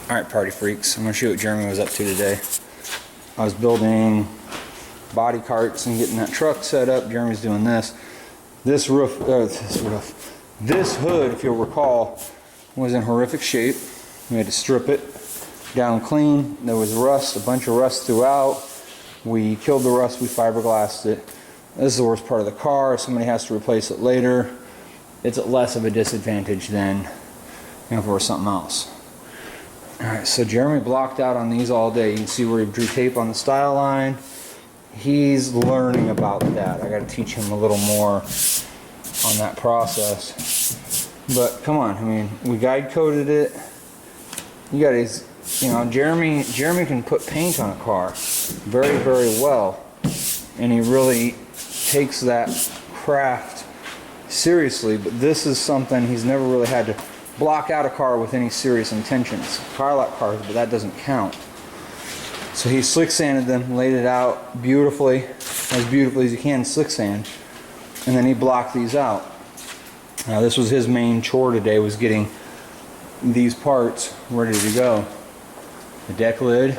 Alright, party freaks, I'm going to show you what Jeremy was up to today. I was building body carts and getting that truck set up. Jeremy's doing this. This hood, if you'll recall, was in horrific shape. We had to strip it down clean. There was rust, a bunch of rust throughout. We killed the rust, we fiberglassed it. This is the worst part of the car. If somebody has to replace it later, it's less of a disadvantage than if it were something else. Alright, so Jeremy blocked out on these all day. You can see where he drew tape on the style line. He's learning about that. I got to teach him a little more on that process. But come on, I mean, we guide coded it. You got his, Jeremy can put paint on a car very, very well, and he really takes that craft seriously. But this is something he's never really had to block out a car with any serious intentions. Car lot cars, but that doesn't count. So he slick sanded them, laid it out beautifully as you can slick sand, and then he blocked these out. Now this was his main chore today, was getting these parts ready to go. The deck lid,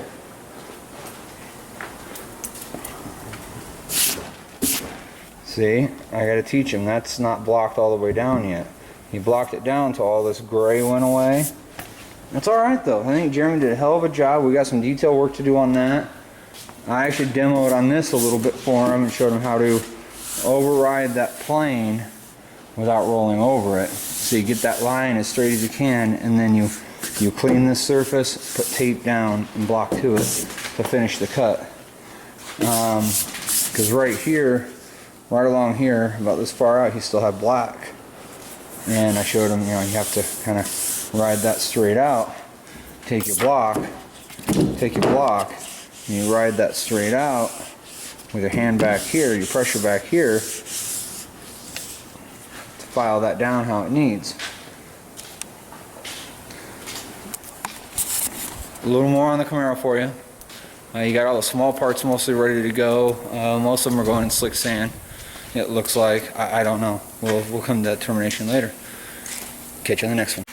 see, I got to teach him that's not blocked all the way down yet. He blocked it down till all this gray went away. It's alright though. I think Jeremy did a hell of a job. We got some detail work to do on that. I actually demoed on this a little bit for him and showed him how to override that plane without rolling over it. So you get that line as straight as you can, and then you clean this surface, put tape down, and block to it to finish the cut. Because right here, right along here, about this far out, he still had black. And I showed him, you have to kind of ride that straight out. Take your block, and you ride that straight out with your hand back here, your pressure back here, to file that down how it needs. A little more on the Camaro for you. You got all the small parts mostly ready to go. Most of them are going in slick sand. It looks like. I don't know. We'll come to that determination later. Catch you on the next one.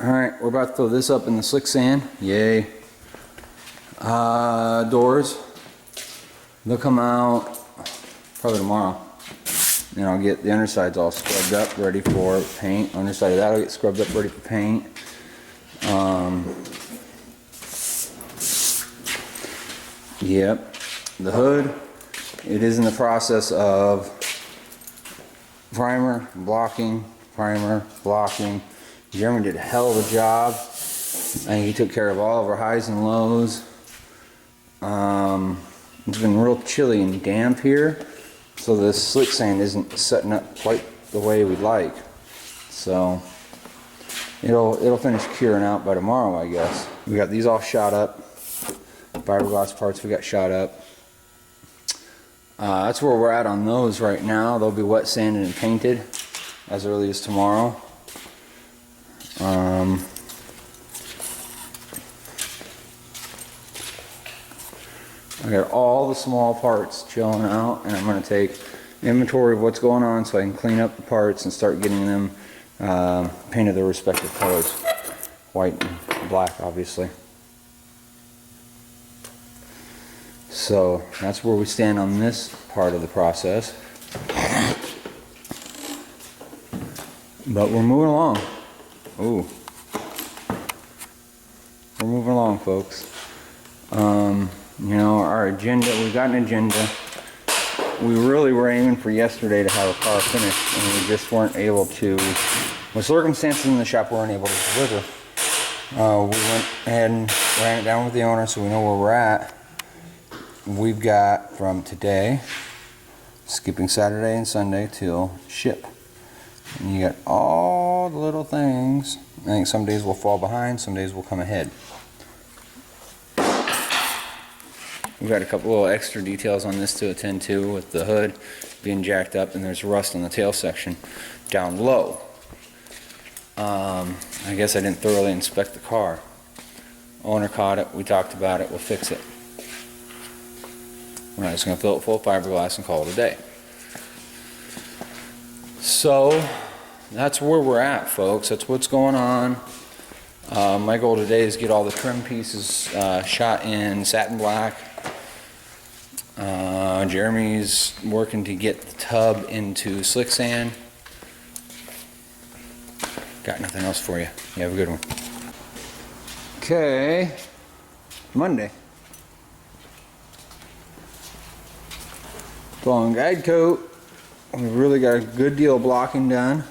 Alright, we're about to throw this up in the slick sand. Yay. Doors. They'll come out probably tomorrow. And I'll get the undersides all scrubbed up, ready for paint. Underside of that will get scrubbed up, ready for paint. Yep. The hood, it is in the process of primer, blocking. Jeremy did a hell of a job. I think he took care of all of our highs and lows. It's been real chilly and damp here, so this slick sand isn't setting up quite the way we'd like. So it'll finish curing out by tomorrow, I guess. We got these all shot up. Fiberglass parts we got shot up. That's where we're at on those right now. They'll be wet sanded and painted as early as tomorrow. I got all the small parts chilling out, and I'm going to take inventory of what's going on so I can clean up the parts and start getting them painted their respective colors. White and black, obviously. So that's where we stand on this part of the process. But we're moving along. Ooh. We're moving along, folks. Our agenda, we've got an agenda. We really were aiming for yesterday to have a car finished, and we just weren't able to, with circumstances in the shop, we weren't able to deliver. We went ahead and ran it down with the owner so we know where we're at. We've got from today, skipping Saturday and Sunday, till ship. And you got all the little things. I think some days we'll fall behind, some days we'll come ahead. We've got a couple little extra details on this to attend to, with the hood being jacked up and there's rust on the tail section down low. I guess I didn't thoroughly inspect the car. Owner caught it, we talked about it, we'll fix it. We're not just going to fill it full of fiberglass and call it a day. So that's where we're at, folks. That's what's going on. My goal today is get all the trim pieces shot in satin black. Jeremy's working to get the tub into slick sand. Got nothing else for you. You have a good one. Okay, Monday. Long guide coat. We really got a good deal of blocking done.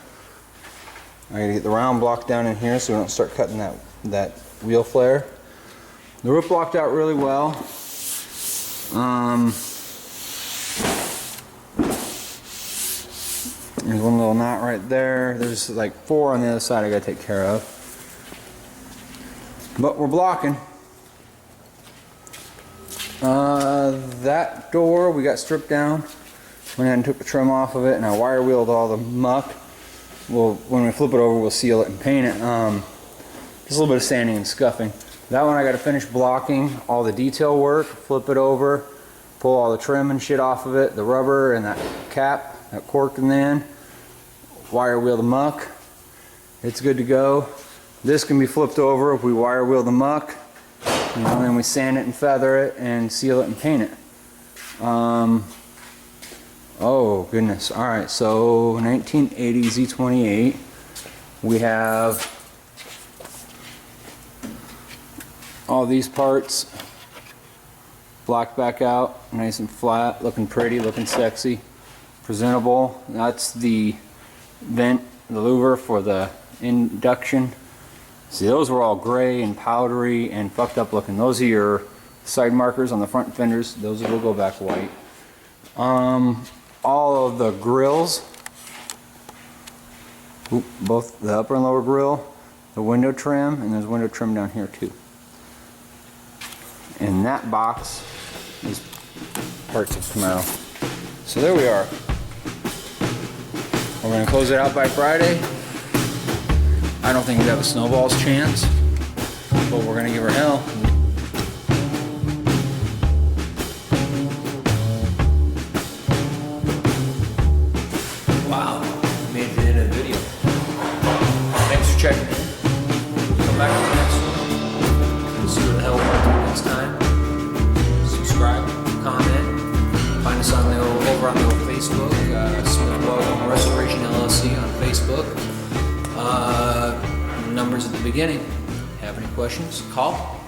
I gotta get the round block down in here so we don't start cutting that wheel flare. The roof blocked out really well. There's one little knot right there. There's like 4 on the other side I gotta take care of. But we're blocking. That door we got stripped down. Went ahead and took the trim off of it, and I wire wheeled all the muck. Well, when we flip it over, we'll seal it and paint it. Just a little bit of sanding and scuffing. That one I got to finish blocking all the detail work, flip it over, pull all the trim and shit off of it, the rubber and that cap, that cork in the end, wire wheel the muck. It's good to go. This can be flipped over if we wire wheel the muck, and then we sand it and feather it and seal it and paint it. Oh goodness, alright, so 1980 Z28, we have all these parts blocked back out, nice and flat, looking pretty, looking sexy, presentable. That's the vent, the louver for the induction. See, those were all gray and powdery and fucked up looking. Those are your side markers on the front fenders. Those will go back white. All of the grills, both the upper and lower grill, the window trim, and there's window trim down here too. And that box is parts of Camaro. So there we are. We're going to close it out by Friday. I don't think we have a snowball's chance, but we're going to give her hell. Wow, made it in a video. Thanks for checking in. Come back to the next one. We'll see what the hell we're doing next time. Subscribe, comment, find us on over on the old Facebook, Smith Welding Restoration LLC on Facebook. Numbers at the beginning. Have any questions? Call.